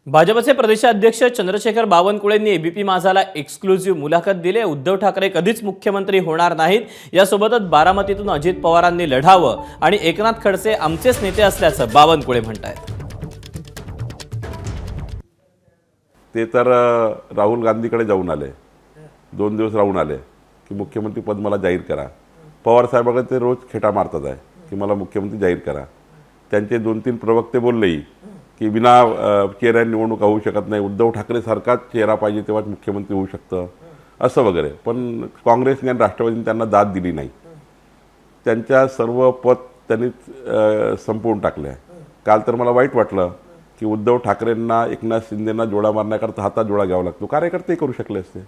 भाजपचे प्रदेशाध्यक्ष Chandrashekhar बावनकुळेंनी ABP माझाला exclusive मुलाखत दिली। उद्धव ठाकरे कधीच मुख्यमंत्री होणार नाहीत, यासोबतच बारामतीतून अजित पवारांनी लढावं आणि एकनाथ खडसे आमचेच नेते असल्याचं बावनकुळे म्हणतायत। ते तर राहुल गांधीकडे जाऊन आले, 2 दिवस राहून आले की मुख्यमंत्री पद मला जाहीर करा। पवार साहेबांकडे ते रोज खेटा मारतात आहे की मला मुख्यमंत्री जाहीर करा। त्यांचे 2-3 प्रवक्ते बोललेही की बिना चेहऱ्या निवडणूक होऊ शकत नाही, उद्धव ठाकरे सारखाच चेहरा पाहिजे तेव्हाच मुख्यमंत्री होऊ शकतं असं वगैरे। पण काँग्रेसने आणि राष्ट्रवादीने त्यांना दाद दिली नाही, त्यांच्या सर्व पद त्यांनी संपवून टाकले आहे। काल तर मला वाईट वाटलं की उद्धव ठाकरेंना एकनाथ शिंदेंना जोडा मारण्याकरता हातात जोडा घ्यावा लागतो। कार्यकर्ते करू शकले असते,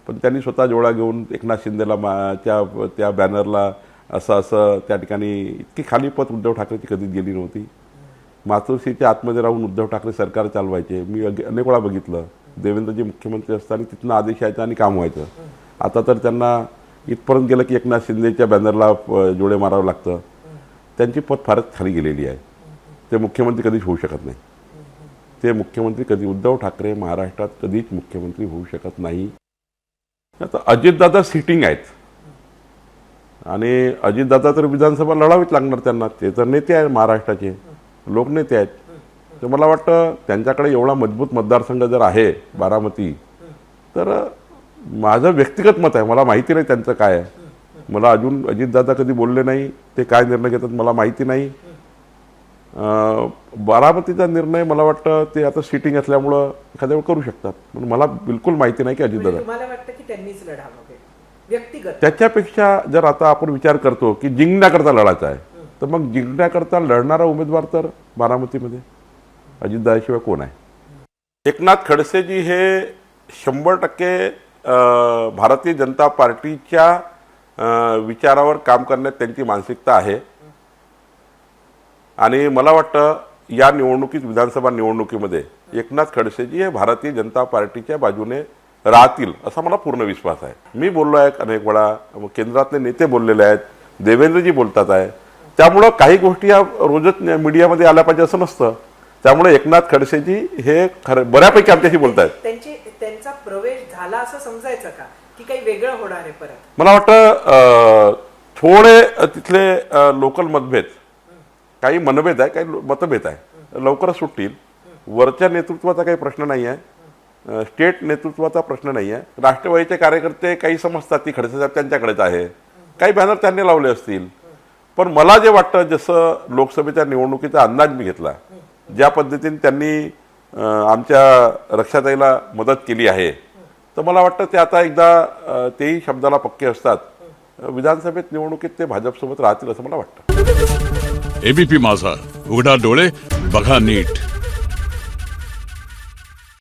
पण त्यांनी स्वतः जोडा घेऊन एकनाथ शिंदेला त्या बॅनरला असं त्या ठिकाणी इतकी खाली पद उद्धव ठाकरेची कधीच गेली नव्हती। मातोश्रीच्या आतमध्ये राहून उद्धव ठाकरे सरकार चालवायचे। मी अनेक वेळा बघितलं, देवेंद्रजी मुख्यमंत्री असताना तिथनं आदेश यायचा आणि काम व्हायचं। आता तर त्यांना इथपर्यंत गेलं की एकनाथ शिंदेच्या बॅनरला जोडे मारावं लागतं। त्यांची पद फारच खाली गेलेली आहे, ते मुख्यमंत्री कधीच होऊ शकत नाही। ते मुख्यमंत्री कधी उद्धव ठाकरे महाराष्ट्रात कधीच मुख्यमंत्री होऊ शकत नाही। आता अजितदादा सिटिंग आहेत आणि अजितदादा तर विधानसभा लढावीच लागणार त्यांना, ते तर नेते आहेत, महाराष्ट्राचे लोकनेते आहेत। तर मला वाटतं त्यांच्याकडे एवढा मजबूत मतदारसंघ जर आहे बारामती, तर माझं व्यक्तिगत मत आहे, मला माहिती नाही त्यांचं काय आहे। मला अजून अजितदादा कधी बोलले नाही, ते काय निर्णय घेतात मला माहिती नाही। बारामतीचा निर्णय मला वाटतं ते आता सिटिंग असल्यामुळं एखाद्या वेळ करू शकतात, पण मला बिलकुल माहिती नाही की अजितदादा मला वाटतं की त्यांनीच लढावं व्यक्तिगत। त्याच्यापेक्षा जर आता आपण विचार करतो की जिंकण्याकरता लढायचा आहे, तर मग जिंकण्याकरता लढणारा उमेदवार तर बारामतीमध्ये अजितदादाशिवाय कोण आहे? एकनाथ खडसेजी हे 100% भारतीय जनता पार्टीच्या विचारावर काम करण्यात त्यांची मानसिकता आहे आणि मला वाटतं या निवडणुकीत विधानसभा निवडणुकीमध्ये एकनाथ खडसेजी हे भारतीय जनता पार्टीच्या बाजूने राहतील असा मला पूर्ण विश्वास आहे। मी बोललो आहे अनेक वेळा, केंद्रातले नेते बोललेले आहेत, देवेंद्रजी बोलतात आहे। त्यामुळं काही गोष्टी या रोजच मीडियामध्ये आल्या पाहिजे असं नसतं। त्यामुळे एकनाथ खडसेजी हे खरं बऱ्यापैकी आमच्याशी बोलत आहेत। त्यांचा प्रवेश झाला असं समजायचं का की काही वेगळं होणार आहे परत? मला वाटतं थोडे तिथले लोकल मतभेद, काही मनभेद आहे, काही मतभेद आहे, लवकरच सुटतील। वरच्या नेतृत्वाचा काही प्रश्न नाही आहे, स्टेट नेतृत्वाचा प्रश्न नाही आहे। राष्ट्रवादीचे कार्यकर्ते काही समजतात की खडसे साहेब त्यांच्याकडेच आहे, काही बॅनर त्यांनी लावले असतील। पण मला जे वाटतं, जसं लोकसभेच्या निवडणुकीचा अंदाज मी घेतला, ज्या पद्धतीने त्यांनी आमच्या रक्षाताईला मदत केली आहे, तर मला वाटतं ते आता एकदा तेही शब्दाला पक्के असतात, विधानसभेत निवडणुकीत ते भाजपसोबत राहतील असं मला वाटतं। एबीपी माझा, उघडा डोळे बघा नीट।